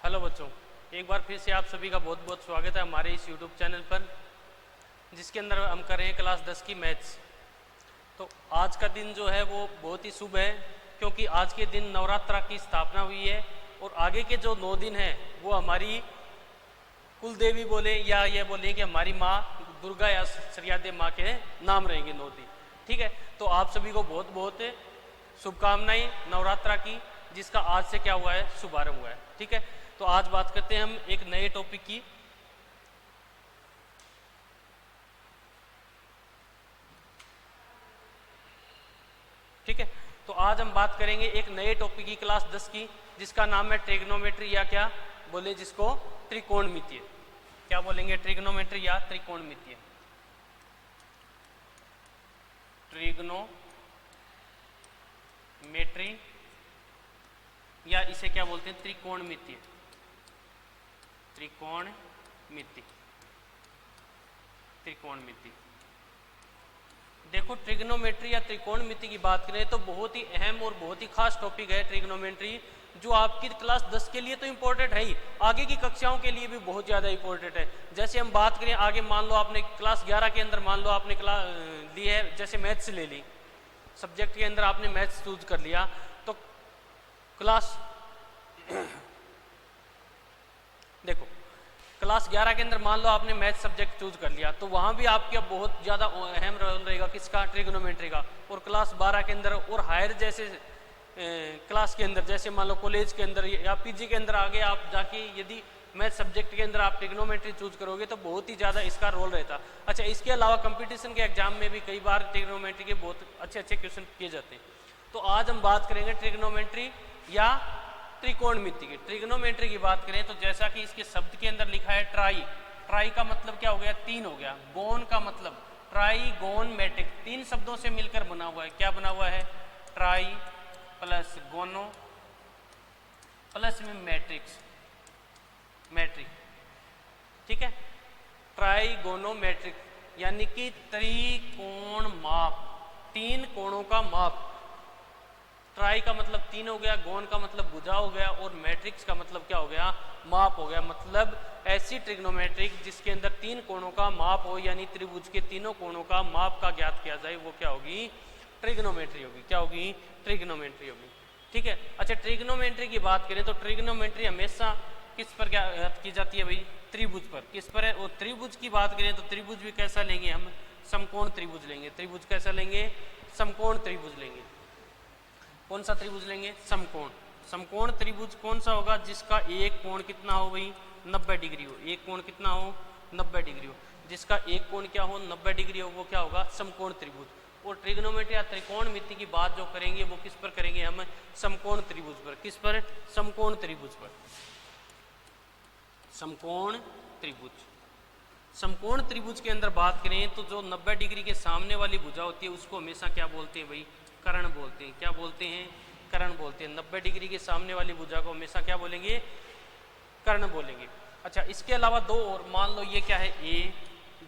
Hello बच्चों, एक बार फिर से आप सभी का बहुत बहुत स्वागत है हमारे इस यूट्यूब चैनल पर, जिसके अंदर हम कर रहे हैं क्लास 10 की मैथ्स। तो आज का दिन जो है वो बहुत ही शुभ है, क्योंकि आज के दिन नवरात्रा की स्थापना हुई है और आगे के जो 9 दिन हैं वो हमारी कुल देवी बोले या ये बोले कि हमारी माँ दुर्गा या श्रीयादेव माँ के नाम रहेंगे 9 दिन। ठीक है, तो आप सभी को बहुत बहुत शुभकामनाएं नवरात्रा की, जिसका आज से क्या हुआ है, शुभारंभ हुआ है। ठीक है, तो आज बात करते हैं हम एक नए टॉपिक की। ठीक है, तो आज हम बात करेंगे एक नए टॉपिक की क्लास 10 की, जिसका नाम है ट्रिग्नोमेट्री या क्या बोले जिसको त्रिकोणमितीय। क्या बोलेंगे? ट्रिग्नोमेट्री या त्रिकोणमितीय। ट्रिग्नोमेट्री या इसे क्या बोलते हैं? त्रिकोणमितीय। त्रिकोणमिति। त्रिकोणमिति। देखो, ट्रिग्नोमेट्री या त्रिकोणमिति की बात करें तो बहुत ही अहम और बहुत ही खास टॉपिक है ट्रिग्नोमेट्री, जो आपकी क्लास 10 के लिए तो इम्पोर्टेंट है ही, आगे की कक्षाओं के लिए भी बहुत ज़्यादा इम्पोर्टेंट है। जैसे हम बात करें आगे, मान लो आपने क्लास 11 के अंदर मान लो आपने क्लास ली है, जैसे मैथ्स ले ली, सब्जेक्ट के अंदर आपने मैथ्स चूज कर लिया, तो क्लास देखो क्लास 11 के अंदर मान लो आपने मैथ सब्जेक्ट चूज कर लिया, तो वहाँ भी आपका बहुत ज़्यादा अहम रोल रहेगा किसका? ट्रिग्नोमेट्री का। और क्लास 12 के अंदर और हायर जैसे क्लास के अंदर, जैसे मान लो कॉलेज के अंदर या पीजी के अंदर आगे आप जाके यदि मैथ सब्जेक्ट के अंदर आप ट्रिग्नोमेट्री चूज करोगे तो बहुत ही ज़्यादा इसका रोल रहता। अच्छा, इसके अलावा कंपटीशन के एग्जाम में भी कई बार ट्रिग्नोमेट्री के बहुत अच्छे अच्छे क्वेश्चन किए जाते हैं। तो आज हम बात करेंगे ट्रिग्नोमेट्री या त्रिकोणमिति की। ट्रिग्नोमेट्री की बात करें तो जैसा कि इसके शब्द के अंदर लिखा है ट्राई। ट्राई का मतलब क्या हो गया? 3 हो गया। गोन का मतलब ट्राई गोन मैट्रिक, 3 शब्दों से मिलकर बना हुआ है। क्या बना हुआ है? ट्राई प्लस गोनो प्लस में मैट्रिक्स, मैट्रिक। ठीक है, ट्राई गोनो मैट्रिक यानी कि त्रिकोण माप, 3 कोणों का माप। ट्राई का मतलब 3 हो गया, गोन का मतलब भुजा हो गया, और मैट्रिक्स का मतलब क्या हो गया? माप हो गया। मतलब ऐसी ट्रिग्नोमेट्रिक जिसके अंदर 3 कोणों का माप हो, यानी त्रिभुज के तीनों कोणों का माप का ज्ञात किया जाए, वो क्या होगी? ट्रिग्नोमेट्री होगी। क्या होगी? ट्रिग्नोमेट्री होगी। ठीक है, अच्छा, ट्रिग्नोमेट्री की बात करें तो ट्रिग्नोमेट्री हमेशा किस पर ज्ञात की जाती है भाई? त्रिभुज पर। किस पर है? और त्रिभुज की बात करें तो त्रिभुज भी कैसा लेंगे हम? समकोण त्रिभुज लेंगे। त्रिभुज कैसा लेंगे? समकोण त्रिभुज लेंगे। कौन सा त्रिभुज लेंगे? समकोण। समकोण त्रिभुज कौन सा होगा? जिसका एक कोण कितना हो भाई? 90 डिग्री हो। एक कोण कितना हो? 90 डिग्री हो। जिसका एक कोण क्या हो? 90 डिग्री हो, वो क्या होगा? समकोण त्रिभुज। और ट्रिग्नोमेट्री या त्रिकोणमिति की बात जो करेंगे वो किस पर करेंगे हम? समकोण त्रिभुज पर। किस पर? समकोण त्रिभुज पर। समकोण त्रिभुज। समकोण त्रिभुज के अंदर बात करें तो जो 90 डिग्री के सामने वाली भुजा होती है उसको हमेशा क्या बोलते हैं भाई? कर्ण बोलते हैं। क्या बोलते हैं? कर्ण बोलते हैं। 90 डिग्री के सामने वाली भुजा को हमेशा क्या बोलेंगे? कर्ण बोलेंगे। अच्छा, इसके अलावा 2 और, मान लो ये क्या है? ए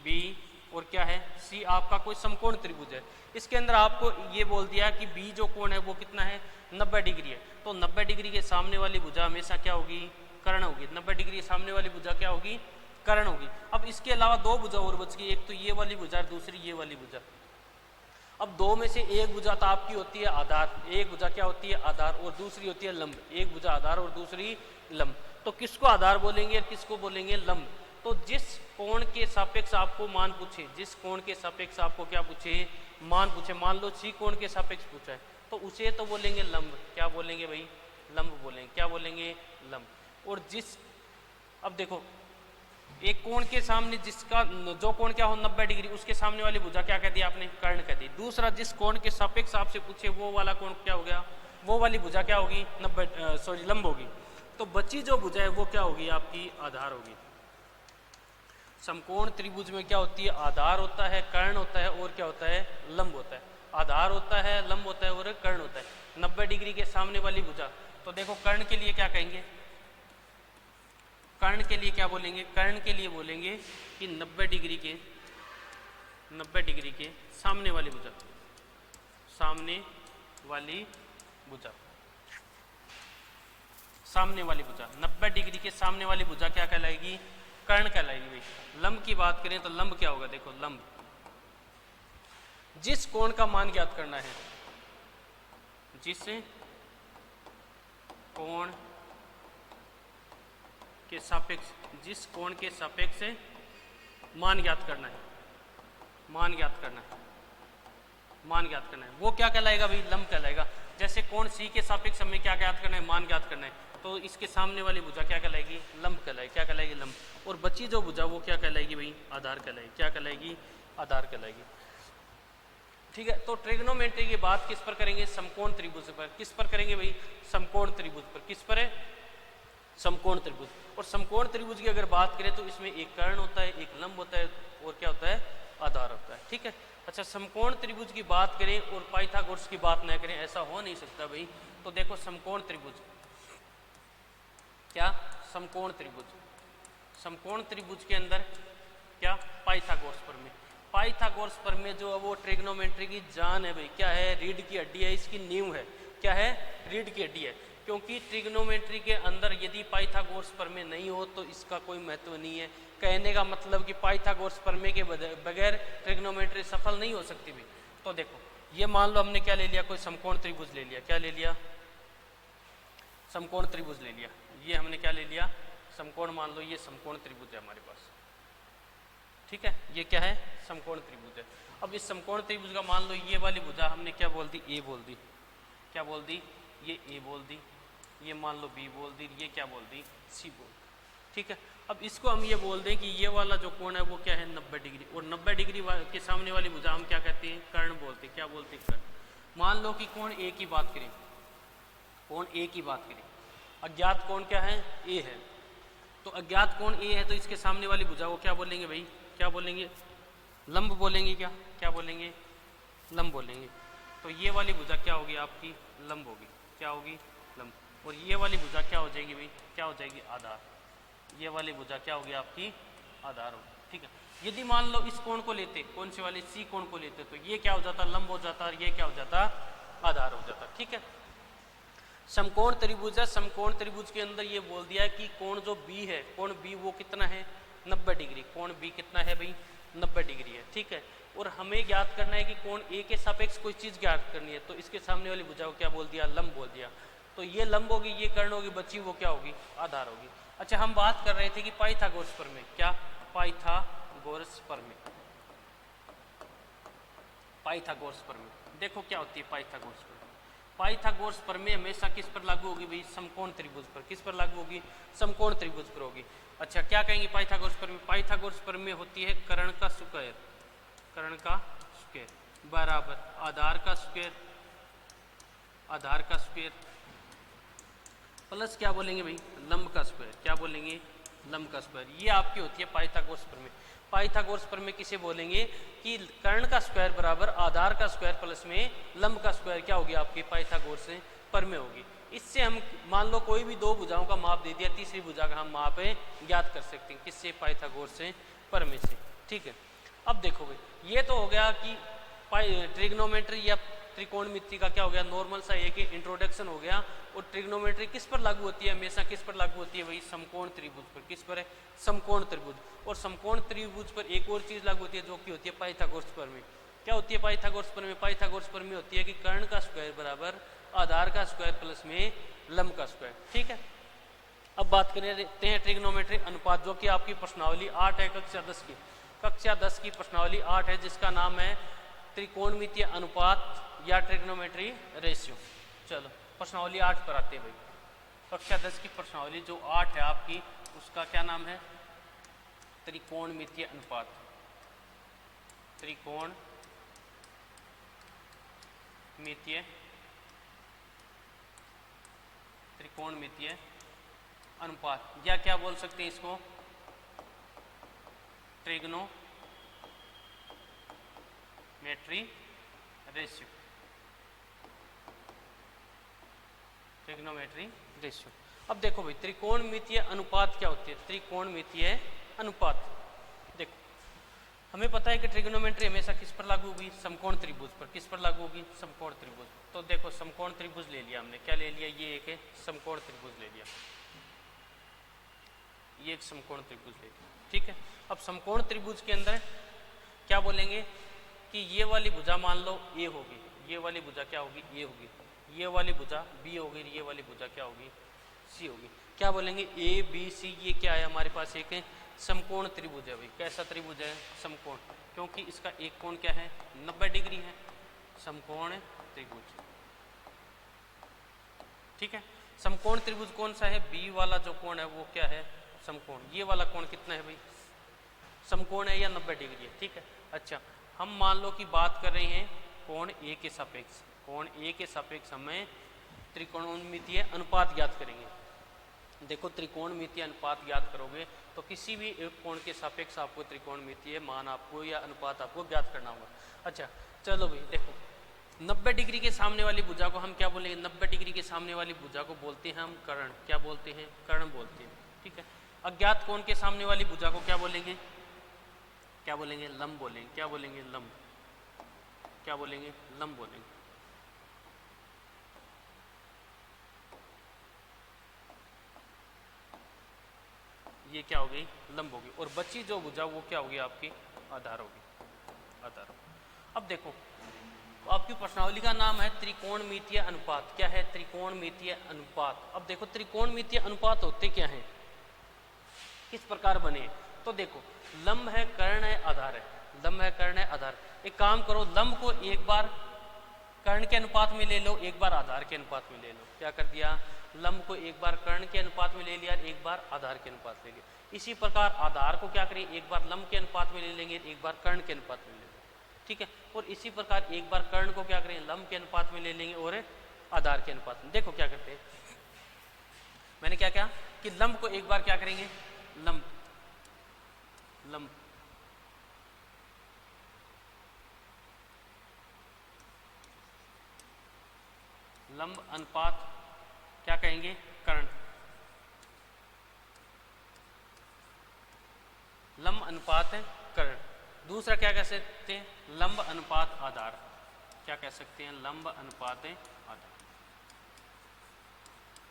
बी और क्या है? सी आपका कोई समकोण त्रिभुज है। इसके अंदर आपको ये बोल दिया कि बी जो कोण है वो कितना है? 90 डिग्री है। तो 90 डिग्री के सामने वाली भुजा हमेशा क्या होगी? कर्ण होगी। 90 डिग्री के सामने वाली भुजा क्या होगी? कर्ण होगी। अब इसके अलावा 2 भुजा और बच गई, एक तो ये वाली भुजा, दूसरी ये वाली भुजा। अब 2 में से एक भुजा तो आपकी होती है आधार, एक भुजा क्या होती है? आधार, और दूसरी होती है लंब। एक भुजा आधार और दूसरी लंब। तो किसको आधार बोलेंगे और किसको बोलेंगे? लंब। तो जिस कोण के सापेक्ष आपको मान पूछे, जिस कोण के सापेक्ष आपको क्या पूछे? मान पूछे। मान लो सी कोण के सापेक्ष पूछा है तो उसे तो बोलेंगे लंब। क्या बोलेंगे भाई? लंब बोलेंगे। क्या बोलेंगे? लंब। और जिस, अब देखो, एक कोण के सामने जिसका जो कोण क्या हो 90 डिग्री, उसके सामने वाली भुजा क्या कह दी आपने? कर्ण कह दी। दूसरा, जिस कोण के सापेक्ष आपसे पूछे वो वाला कोण क्या हो गया? वो वाली भुजा क्या होगी? 90 लंब होगी। तो बची जो भुजा है वो क्या होगी? आपकी आधार होगी। समकोण त्रिभुज में क्या होती है? आधार होता है, कर्ण होता है और क्या होता है? लंब होता है। आधार होता है, लंब होता है और कर्ण होता है। 90 डिग्री के सामने वाली भुजा, तो देखो कर्ण के लिए क्या कहेंगे? कर्ण के लिए क्या बोलेंगे? कर्ण के लिए बोलेंगे कि 90 डिग्री के सामने वाली भुजा, सामने वाली भुजा। सामने वाली भुजा, 90 डिग्री के सामने वाली भुजा क्या कहलाएगी? कर्ण कहलाएगी भाई। लंब की बात करें तो लंब क्या होगा? देखो लंब, जिस कोण का मान ज्ञात करना है, जिस कोण के सापेक्ष, जिस कोण के सापेक्ष मान ज्ञात करना है, मान ज्ञात करना है, मान ज्ञात करना है, वो क्या कहलाएगा भाई? लंब कहलाएगा। जैसे कोण सी के सापेक्ष हमें क्या ज्ञात करना है? मान ज्ञात करना है, तो इसके सामने वाली भुजा क्या कहलाएगी? लंब कहलाएगी। क्या कहलाएगी? लंब। और बची जो भुजा वो क्या कहलाएगी भाई? आधार कहलाएगी। क्या कहलाएगी? आधार कहलाएगी। ठीक है, तो ट्रिग्नोमेट्री की बात किस पर करेंगे? समकोण त्रिभुज पर। किस पर करेंगे भाई? समकोण त्रिभुज पर। किस पर है? समकोण त्रिभुज। और समकोण त्रिभुज की अगर बात करें तो इसमें एक कर्ण होता है, एक लंब होता है और क्या होता है? आधार होता है। ठीक है, अच्छा समकोण त्रिभुज की बात करें और पाइथागोरस की बात न करें, ऐसा हो नहीं सकता भाई। तो देखो समकोण त्रिभुज, क्या? समकोण त्रिभुज, समकोण त्रिभुज के अंदर क्या? पाइथागोरस प्रमेय। पाइथागोरस प्रमेय जो है वो ट्रिग्नोमेट्री की जान है भाई। क्या है? रीढ़ की हड्डी है, इसकी नींव है। क्या है? रीढ़ की हड्डी है। क्योंकि ट्रिग्नोमेट्री के अंदर यदि पाइथागोरस प्रमेय नहीं हो तो इसका कोई महत्व नहीं है। कहने का मतलब कि पाइथागोरस प्रमेय के बगैर ट्रिग्नोमेट्री सफल नहीं हो सकती भी। तो देखो ये मान लो हमने क्या ले लिया? कोई समकोण त्रिभुज ले लिया। क्या ले लिया? समकोण त्रिभुज ले लिया। ये हमने क्या ले लिया? समकोण। मान लो ये समकोण त्रिभुज है हमारे पास। ठीक है, ये क्या है? समकोण त्रिभुज है। अब इस समकोण त्रिभुज का मान लो ये वाली भुजा हमने क्या बोल दी? ए बोल दी। क्या बोल दी? ये ए बोल दी, ये मान लो बी बोल दी, ये क्या बोल दी? सी बोल। ठीक है, अब इसको हम ये बोल दें कि ये वाला जो कोण है वो क्या है? 90 डिग्री। और 90 डिग्री के सामने वाली भुजा हम क्या कहते हैं? कर्ण बोलते हैं। क्या बोलते हैं? कर्ण। मान लो कि कोण ए की बात करें, कोण ए की बात करें, अज्ञात कोण क्या है? ए है। तो अज्ञात कोण ए है तो इसके सामने वाली भुजा को क्या बोलेंगे भाई? क्या बोलेंगे? लंब बोलेंगे। क्या? क्या बोलेंगे? लंब बोलेंगे। तो ये वाली भुजा क्या होगी? आपकी लंब होगी। क्या होगी? लंब। और ये वाली भुजा क्या हो जाएगी भाई? क्या हो जाएगी? आधार। ये वाली भुजा क्या होगी? आपकी आधार होगी। ठीक है, यदि मान लो इस कोण को लेते, कौन से वाले? सी कोण को लेते, तो ये क्या हो जाता? लंब हो जाता और ये क्या हो जाता? आधार हो जाता। ठीक है, समकोण त्रिभुज है। समकोण त्रिभुज के अंदर ये बोल दिया है कि कोण जो बी है, कोण बी वो कितना है? 90 डिग्री। कोण बी कितना है भाई? 90 डिग्री है। ठीक है, और हमें ज्ञात करना है कि कोण ए के सापेक्ष कोई चीज़ ज्ञात करनी है, तो इसके सामने वाली भुजा को क्या बोल दिया? लंब बोल दिया। तो ये लंब होगी, ये कर्ण होगी, बची वो क्या होगी? आधार होगी। अच्छा, हम बात कर रहे थे कि पाइथागोरस प्रमेय। क्या? पाइथागोरस प्रमेय। पाइथागोरस प्रमेय देखो क्या होती है पाइथागोरस प्रमेय। पाइथागोरस प्रमेय हमेशा किस पर लागू होगी भाई? समकोण त्रिभुज पर। किस पर लागू होगी? समकोण त्रिभुज पर होगी। अच्छा, क्या कहेंगे पाइथागोरस प्रमेय? पाइथागोरस प्रमेय होती है कर्ण का स्क्वायर, कर्ण का स्क्वायर बराबर आधार का स्क्वायर, आधार का स्क्वायर प्लस क्या बोलेंगे भाई? लंब का स्क्वायर। क्या बोलेंगे? लंब का स्क्वायर। ये आपकी होती है पाइथागोरस प्रमेय। पाइथागोरस प्रमेय किसे बोलेंगे? कि कर्ण का स्क्वायर बराबर आधार का स्क्वायर प्लस में लंब का स्क्वायर क्या होगी? आपकी पाइथागोरस प्रमेय होगी। इससे हम मान लो कोई भी दो भुजाओं का माप दे दिया, तीसरी भुजा का हम माप ज्ञात कर सकते हैं। किससे? पाइथागोरस प्रमेय से। ठीक है, अब देखो भाई ये तो हो गया कि ट्रिग्नोमेट्री या त्रिकोणमिति का क्या हो गया? नॉर्मल सा एक इंट्रोडक्शन हो गया। और ट्रिग्नोमेट्री किस पर लागू होती है? हमेशा किस पर लागू होती है भाई? समकोण त्रिभुज पर। किस पर है? समकोण त्रिभुज। और समकोण त्रिभुज पर एक और चीज लागू होती है जो कि होती है पाइथागोरस प्रमेय। क्या होती है पाइथागोरस प्रमेय? पाइथागोरस प्रमेय होती है कि कर्ण का स्क्वायर बराबर आधार का स्क्वायर प्लस में लंब का स्क्वायर। ठीक है, अब बात करते हैं ट्रिग्नोमेट्री अनुपात, जो कि आपकी प्रश्नावली 8 है कक्षा 10 की। कक्षा 10 की प्रश्नावली 8 है जिसका नाम है त्रिकोणमितीय अनुपात या ट्रिग्नोमेट्री रेशियो। चलो प्रश्नावली 8 पर आते हैं भाई। कक्षा 10 की प्रश्नावली जो 8 है आपकी, उसका क्या नाम है? त्रिकोणमितीय अनुपात। त्रिकोणमितीय अनुपात, या क्या बोल सकते हैं इसको? Trigonometry ratio. Trigonometry ratio. अब देखो भाई त्रिकोणमितीय अनुपात क्या होती है? त्रिकोणमितीय अनुपात देखो, हमें पता है कि ट्रिग्नोमेट्री हमेशा किस पर लागू होगी, समकोण त्रिभुज पर। किस पर लागू होगी, समकोण त्रिभुज। तो देखो समकोण त्रिभुज ले लिया हमने, क्या ले लिया, ये एक है समकोण त्रिभुज ले लिया, ये एक समकोण त्रिभुज ले लिया, ठीक है। अब समकोण त्रिभुज के अंदर क्या बोलेंगे कि ये वाली भुजा मान लो ए होगी, ये वाली भुजा क्या होगी, ए होगी, ये वाली भुजा बी होगी, ये वाली भुजा क्या होगी, सी होगी। क्या बोलेंगे, ए बी सी, ये क्या है हमारे पास, एक समकोण त्रिभुज है भाई। कैसा त्रिभुज है, समकोण, क्योंकि इसका एक कोण क्या है, 90 डिग्री है, समकोण त्रिभुज, ठीक है। समकोण त्रिभुज कौन सा है, बी वाला जो कोण है वो क्या है, समकोण। ये वाला कोण कितना है भाई, समकोण है या 90 डिग्री है, ठीक है। अच्छा, हम मान लो कि बात कर रहे हैं कोण ए के सापेक्ष, कोण ए के सापेक्ष हमें त्रिकोणमितीय अनुपात ज्ञात करेंगे। देखो त्रिकोणमितीय अनुपात ज्ञात करोगे तो किसी भी एक कोण के सापेक्ष आपको त्रिकोणमितीय मान आपको या अनुपात आपको ज्ञात करना होगा। अच्छा चलो भाई, देखो 90 डिग्री के सामने वाली भुजा को हम क्या बोलेंगे, 90 डिग्री के सामने वाली भुजा को बोलते हैं हम कर्ण। क्या बोलते हैं, कर्ण बोलते हैं, ठीक है। अज्ञात कोण के सामने वाली भुजा को क्या बोलेंगे, क्या बोलेंगे, लंब बोलेंगे। क्या बोलेंगे, लंब। क्या बोलेंगे, लंब बोलेंगे। ये क्या होगी, लंब होगी। और बची जो भुजा वो क्या होगी, आपकी आधार होगी, आधार। अब देखो आपकी प्रश्नावली का नाम है त्रिकोणमितीय अनुपात। क्या है, त्रिकोणमितीय अनुपात। अब देखो त्रिकोणमितीय अनुपात होते क्या हैं, किस प्रकार बने। तो देखो लंब है, कर्ण है, आधार है। लंब है, कर्ण है, आधार। एक काम करो, लंब को एक बार कर्ण के अनुपात में ले लो, एक बार आधार के अनुपात में ले लो। क्या कर दिया, लंब को एक बार कर्ण के अनुपात में ले लिया, एक बार आधार के अनुपात ले लिया। इसी प्रकार आधार को क्या करें, एक बार लंब के अनुपात में ले लेंगे, एक बार कर्ण के अनुपात में ले लेंगे, ठीक है। और इसी प्रकार एक बार कर्ण को क्या करें, लंब के अनुपात में ले लेंगे और आधार के अनुपात में। देखो क्या करते हैं, मैंने क्या कहा कि लंब को एक बार क्या करेंगे, लंब लंब लंब अनुपात क्या कहेंगे, कर्ण। लंब अनुपात है कर्ण। दूसरा क्या कह सकते हैं, लंब अनुपात आधार। क्या कह सकते हैं, लंब अनुपात आधार,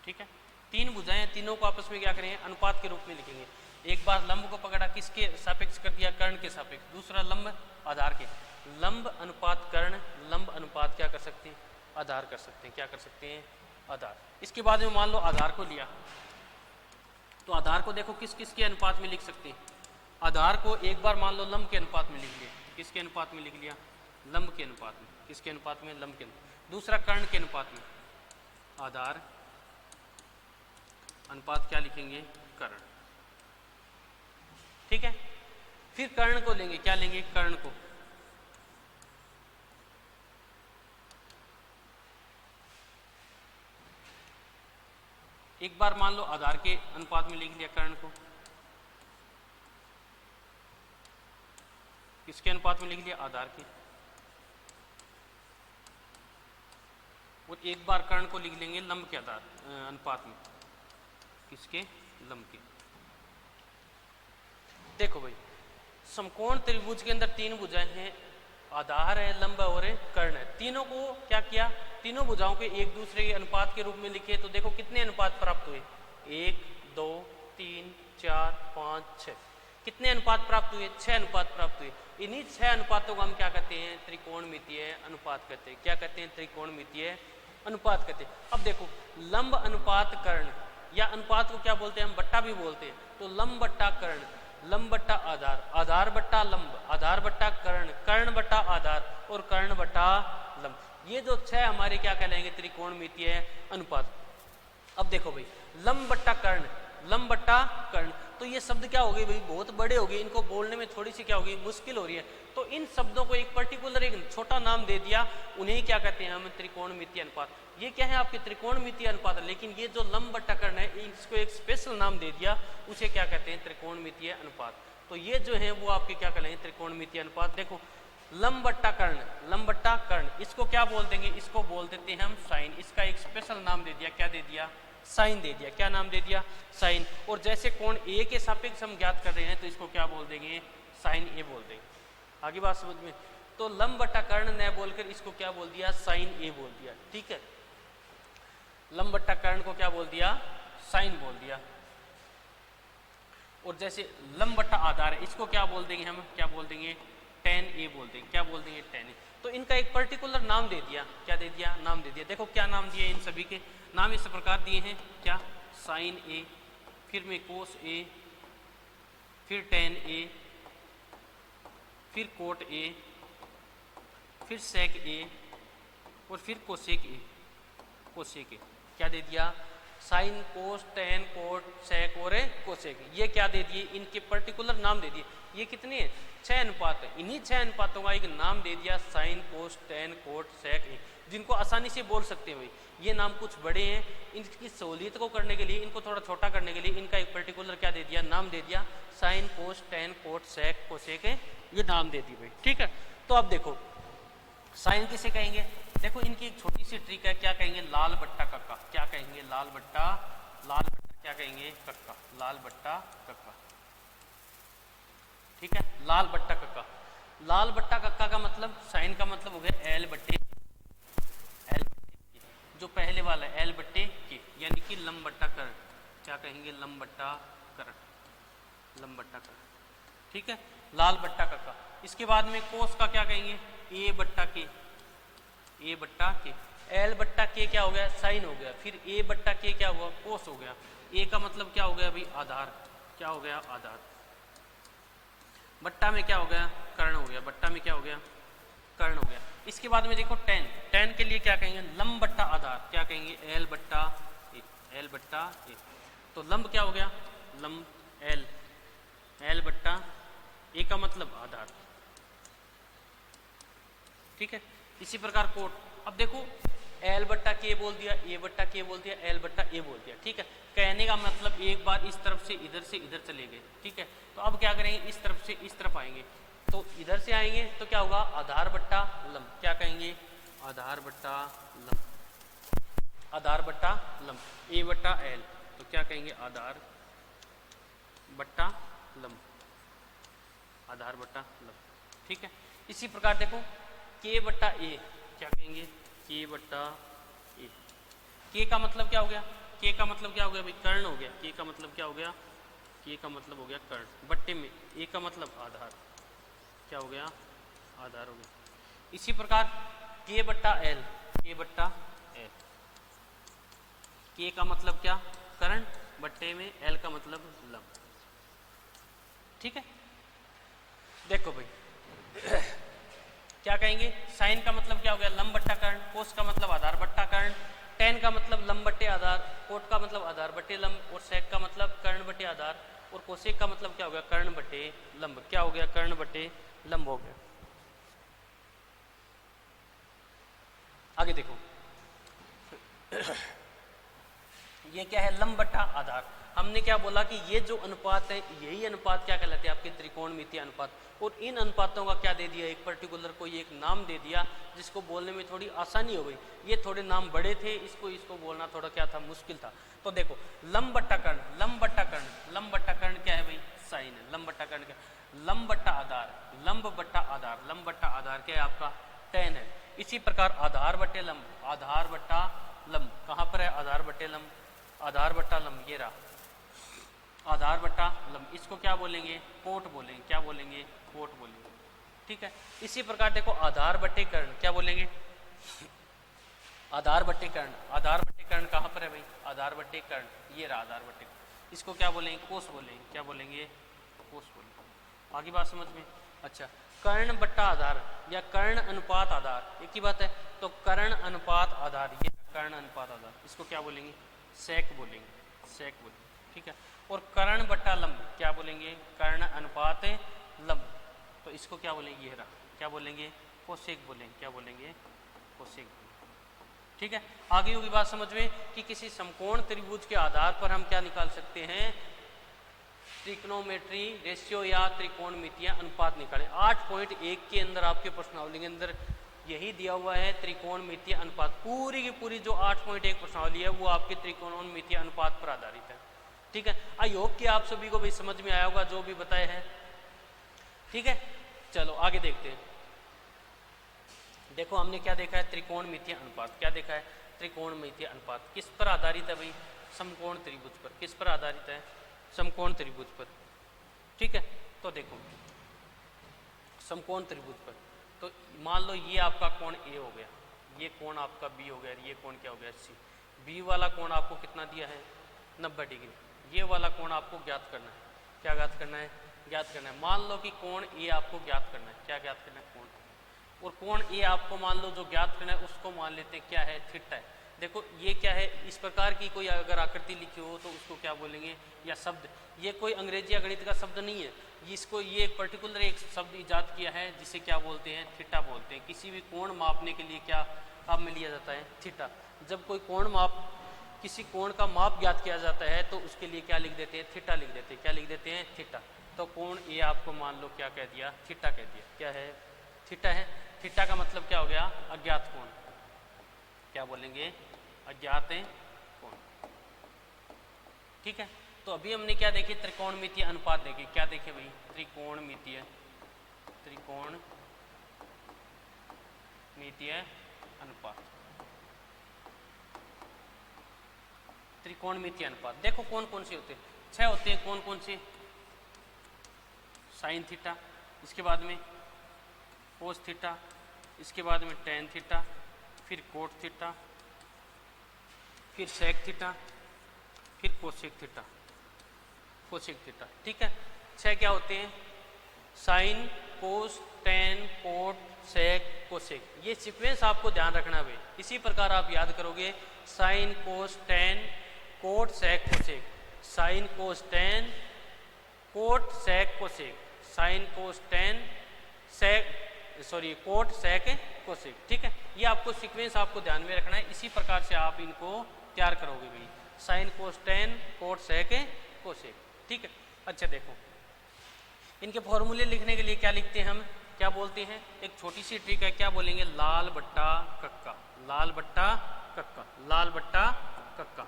ठीक है। तीन भुजाएं, तीनों को आपस में क्या करेंगे, अनुपात के रूप में लिखेंगे। एक बार लंब को पकड़ा, किसके सापेक्ष कर दिया, कर्ण के सापेक्ष। दूसरा लंब आधार के। लंब अनुपात कर्ण, लंब अनुपात क्या कर सकते हैं, आधार कर सकते हैं। क्या कर सकते हैं, आधार। इसके बाद में मान लो आधार को लिया, तो आधार को देखो किस किस के अनुपात में लिख सकते हैं। आधार को एक बार मान लो लंब के अनुपात में लिख लिया। किसके अनुपात में लिख लिया, लंब के अनुपात में। किसके अनुपात में, लंब के अनुपात। दूसरा कर्ण के अनुपात में। आधार अनुपात क्या लिखेंगे, कर्ण, ठीक है। फिर कर्ण को लेंगे, क्या लेंगे, कर्ण को। एक बार मान लो आधार के अनुपात में लिख लिया कर्ण को। किसके अनुपात में लिख लिया, आधार के। और एक बार कर्ण को लिख लेंगे लंब के आधार अनुपात में। किसके, लंब के। देखो भाई समकोण त्रिभुज के अंदर तीन भुजाएं हैं, आधार है, लंब और कर्ण है। तीनों को क्या किया, तीनों भुजाओं के एक दूसरे के अनुपात के रूप में लिखे। तो देखो कितने अनुपात प्राप्त हुए, 1 2 3 4 5 6। कितने अनुपात प्राप्त हुए, 6 अनुपात प्राप्त हुए। इन्हीं 6 अनुपातों को हम क्या कहते हैं, त्रिकोणमितीय अनुपात कहते हैं। क्या कहते हैं, त्रिकोणमितीय अनुपात कहते हैं। अब देखो लंब अनुपात कर्ण, या अनुपात को क्या बोलते हैं हम, बट्टा भी बोलते हैं। तो लंब बट्टा कर्ण, लंब बट्टा आधार, आधार बट्टा लंब, आधार बट्टा कर्ण, कर्ण बट्टा आधार और कर्ण बट्टा लंब। ये जो 6 हमारे क्या कहलाएंगे, त्रिकोणमितीय अनुपात। अब देखो भाई लंब बट्टा कर्ण, लंब बट्टा कर्ण, तो ये शब्द क्या हो गए भाई, बहुत बड़े हो गए। इनको बोलने में थोड़ी सी क्या होगी, मुश्किल हो रही है। तो इन शब्दों को एक पर्टिकुलर एक छोटा नाम दे दिया, उन्हें क्या कहते हैं हम, त्रिकोणमितीय अनुपात। ये क्या है, आपके त्रिकोणमितीय अनुपात। लेकिन ये जो लंब बट्टा कर्ण है, इसको एक स्पेशल नाम दे दिया, उसे क्या कहते हैं, त्रिकोणमितीय अनुपात। तो ये जो है वो आपके क्या कहलाएंगे, त्रिकोणमितीय अनुपात। देखो लंब बट्टा कर्ण, लंब बट्टा कर्ण, इसको क्या बोल देंगे, इसको बोल देते हैं हम साइन। इसका एक स्पेशल नाम दे दिया, क्या दे दिया, साइन दे दिया। क्या नाम दे दिया, साइन। और जैसे कोण ए के सापेक्ष हम ज्ञात कर रहे हैं, तो इसको क्या बोल देंगे, साइन ए बोल देंगे। आगे बात समझ में। तो लंब बट्टा कर्ण न बोलकर इसको क्या बोल दिया, साइन ए बोल दिया। ठीक है, लंब बट्टा कर्ण को क्या बोल दिया, साइन बोल दिया। और जैसे लंब बट्टा आधार है, इसको क्या बोल देंगे हम, क्या बोल देंगे, टेन ए बोल देंगे। क्या बोल देंगे, टेन ए। तो इनका एक पर्टिकुलर नाम दे दिया, क्या दे दिया, नाम दे दिया। देखो क्या नाम दिए, इन सभी के नाम इस प्रकार दिए हैं, क्या, साइन ए, फिर में कोस ए, फिर टेन ए, फिर कोट ए, फिर सेक ए, और फिर कोसेक ए, कोसेक ए। क्या दे दिया, साइन, कोस, टेन, कोट, सेक और कोसेक। ये क्या दे दिए, इनके पर्टिकुलर नाम दे दिए। ये कितने हैं, 6 अनुपात है। इन्हीं 6 अनुपातों का एक नाम दे दिया, साइन, कोस, टेन, कोट, सेक ए, जिनको आसानी से बोल सकते हैं भाई। ये नाम कुछ बड़े हैं, इनकी सहूलियत को करने के लिए, इनको थोड़ा छोटा करने के लिए इनका एक पर्टिकुलर क्या दे दिया, नाम दे दिया, साइन, कोस, टेन, कोट, सेक, कोसेक, ये नाम दे दी भाई। ठीक है, तो अब देखो साइन किसे कहेंगे, देखो इनकी एक छोटी सी ट्रिक है, क्या कहेंगे, लाल बट्टा कक्का। क्या कहेंगे, लाल बट्टा क्या कहेंगे, कक्का, लाल बट्टा कक्का। ठीक है, लाल बट्टा कक्का। लाल बट्टा कक्का का मतलब, साइन का मतलब हो गया एल बट्टे जो पहले वाला है, एल बट्टे के, यानी कि लंब बट्टा कर्ण। क्या कहेंगे, लंब बट्टा कर्ण, लंब बट्टा कर्ण। ठीक है, लाल बट्टा कक्का। इसके बाद में कोस का क्या कहेंगे, ए बट्टा के, ए बट्टा के। एल बट्टा के क्या हो गया, साइन हो गया। फिर ए बट्टा के क्या हुआ, कोस हो गया। ए का मतलब क्या हो गया भाई, आधार। क्या हो गया, आधार। बट्टा में क्या हो गया, कर्ण हो गया। बट्टा में क्या हो गया, कर्ण हो गया। इसके बाद में देखो टेन, टेन के लिए क्या कहेंगे, लंब बट्टा आधार। क्या कहेंगे, एल बट्टा ए, एल बट्टा ए। तो लंब क्या हो गया, लंब एल, एल बट्टा ए का मतलब आधार। ठीक है, इसी प्रकार कोट। अब देखो एल बट्टा के बोल दिया, ए बट्टा के बोल दिया, एल बट्टा ए बोल दिया। ठीक है, कहने का मतलब एक बार इस तरफ से इधर चले गए। ठीक है, तो अब क्या करेंगे, इस तरफ से इस तरफ आएंगे। तो इधर से आएंगे तो क्या होगा, आधार बट्टा लंब। क्या कहेंगे, आधार बट्टा लंब, आधार बट्टा लंब। ए बट्टा एल, तो क्या कहेंगे, आधार बट्टा लंब, आधार बट्टा लंब। ठीक है, इसी प्रकार देखो के बट्टा ए, क्या कहेंगे, के बट्टा ए। के का मतलब क्या हो गया, के का मतलब क्या हो गया भाई, कर्ण हो गया। के का मतलब क्या हो गया, के का मतलब हो गया कर्ण। बट्टे में ए का मतलब आधार, क्या हो गया, आधार हो गया। इसी प्रकार के बट्टा एल, के बट्टा एल। के का मतलब क्या, कर्ण, बट्टे में एल का मतलब लंब। ठीक है, देखो भाई क्या कहेंगे, साइन का मतलब क्या हो गया, लंब बट्टा कर्ण। कोस का मतलब आधार बट्टा कर्ण। टेन का मतलब लंब बट्टे आधार। कोट का मतलब आधार बट्टे लंब। और सेक का मतलब कर्ण बट्टे आधार। और कोसेक का मतलब क्या हो गया, कर्ण बट्टे लंब। क्या हो गया, कर्ण बट्टे लंब हो गया। आगे देखो ये क्या है, लंब बट्टा आधार। हमने क्या बोला कि ये जो अनुपात है, यही अनुपात क्या कहलाते हैं, आपके त्रिकोणमितीय अनुपात। और इन अनुपातों का क्या दे दिया, एक पर्टिकुलर कोई एक नाम दे दिया, जिसको बोलने में थोड़ी आसानी हो गई। ये थोड़े नाम बड़े थे, इसको बोलना थोड़ा क्या था, मुश्किल था। तो देखो लंब बट्टा कर्ण, लंब बट्टा कर्ण। लंब बट्टा कर्ण क्या है भाई, साइन है। लंब बट्टा कर्ण क्या, लंब बट्टा आधार, लंब बट्टा आधार। लंब बट्टा आधार क्या है आपका, टेन है। इसी प्रकार आधार बट्टे लंब, आधार बट्टा लंब कहाँ पर है, आधार बट्टे लंब, आधार बट्टा लंब ये रहा, आधार बट्टा लंब। इसको क्या बोलेंगे, कोट बोलेंगे। क्या बोलेंगे, कोट बोलेंगे। ठीक है, इसी प्रकार देखो आधार बट्टे कर्ण, क्या बोलेंगे, आधार बट्टे कर्ण। आधार बट्टे कर्ण कहाँ पर है भाई, आधार बट्टे कर्ण ये रहा, आधार बट्टे। इसको क्या बोलेंगे, कोस बोलेंगे। क्या बोलेंगे, कोस बोलेंगे। आगे बात समझ में। अच्छा, कर्ण बट्टा आधार या कर्ण अनुपात आधार, एक ही बात है। तो कर्ण अनुपात आधार, ये कर्ण अनुपात आधार, इसको क्या बोलेंगे, सेक बोलेंगे, सेक बोलेंगे। ठीक है, और कर्ण बट्टा लंब क्या बोलेंगे, कर्ण अनुपात लंब, तो इसको क्या बोलेंगे, ये रहा, क्या बोलेंगे, कोसेक बोलेंगे। क्या बोलेंगे, कोसेक। ठीक है, आगे होगी बात समझ में कि किसी समकोण त्रिभुज के आधार पर हम क्या निकाल सकते हैं, ट्रिग्नोमेट्री रेशियो या त्रिकोणमितीय अनुपात निकालें। 8.1 के अंदर आपके प्रश्नावली के अंदर यही दिया हुआ है, त्रिकोणमितीय अनुपात। पूरी की पूरी जो 8.1 प्रश्नावली है वो आपके त्रिकोणमितीय अनुपात पर आधारित है। ठीक है, आई होप कि आप सभी को भी समझ में आया होगा जो भी बताए हैं। ठीक है, चलो आगे देखते हैं। देखो हमने क्या देखा है, त्रिकोणमितीय अनुपात। क्या देखा है, त्रिकोणमितीय अनुपात। किस पर आधारित है भाई, समकोण त्रिभुज पर। किस पर आधारित है, समकोण त्रिभुज पर। ठीक है, तो देखो समकोण त्रिभुज पर, तो मान लो ये आपका कोण ए हो गया, ये कोण आपका बी हो गया, ये कोण क्या हो गया सी। बी वाला कोण आपको कितना दिया है, 90 डिग्री। ये वाला कोण आपको ज्ञात करना है। क्या ज्ञात करना है, ज्ञात करना है। मान लो कि कोण ए आपको ज्ञात करना है। क्या ज्ञात करना है, कोण। और कोण ए आपको मान लो जो ज्ञात करना है उसको मान लेते हैं क्या है, थीटा है। देखो ये क्या है, इस प्रकार की कोई अगर आकृति लिखी हो तो उसको क्या बोलेंगे, या शब्द। ये कोई अंग्रेजी या गणित का शब्द नहीं है, इसको ये पर्टिकुलर एक शब्द इजाद किया है जिसे क्या बोलते हैं, थीटा बोलते हैं। किसी भी कोण मापने के लिए क्या काम में लिया जाता है, थीटा। जब कोई कोण माप, किसी कोण का माप ज्ञात किया जाता है तो उसके लिए क्या लिख देते हैं, थीटा लिख देते हैं। क्या लिख देते हैं, थीटा। तो कोण ये आपको मान लो क्या कह दिया, थीटा कह दिया। क्या है, थीटा है। थीटा का मतलब क्या हो गया, अज्ञात कोण। क्या बोलेंगे, अज्ञात कोण। ठीक है, तो अभी हमने क्या देखे, त्रिकोणमितीय अनुपात देखे। क्या देखे भाई, त्रिकोणमितीय अनुपात। त्रिकोणमितीय अनुपात देखो कौन कौन से होते हैं, 6 होते हैं। कौन कौन से, साइन थीटा, इसके बाद में कोस थीटा, इसके बाद में टेन थीटा, फिर कोट थीटा, फिर सेक थीटा, फिर कोसेक थीटा, कोसेक थीटा। ठीक है, 6 क्या होते हैं, साइन, कोस, टेन, कोट, सेक, कोसेक। ये सीक्वेंस आपको ध्यान रखना है। इसी प्रकार आप याद करोगे, साइन, कोस, टेन, कोट, सेक, कोसेक। साइन, कोस, टेन, कोट, सेक, कोसेक। साइन, कोस, टेन, कोट, सेक, कोसेक। ठीक है, ये आपको सीक्वेंस आपको ध्यान में रखना है। इसी प्रकार से आप इनको तैयार करोगे भाई, साइन, कोस, टेन, कोट, सेक, कोसेक। ठीक है, अच्छा देखो इनके फॉर्मूले लिखने के लिए क्या लिखते हैं हम, क्या बोलते हैं, एक छोटी सी ट्रिक है। क्या बोलेंगे, लाल बट्टा कक्का, लाल बट्टा कक्का, लाल बट्टा कक्का।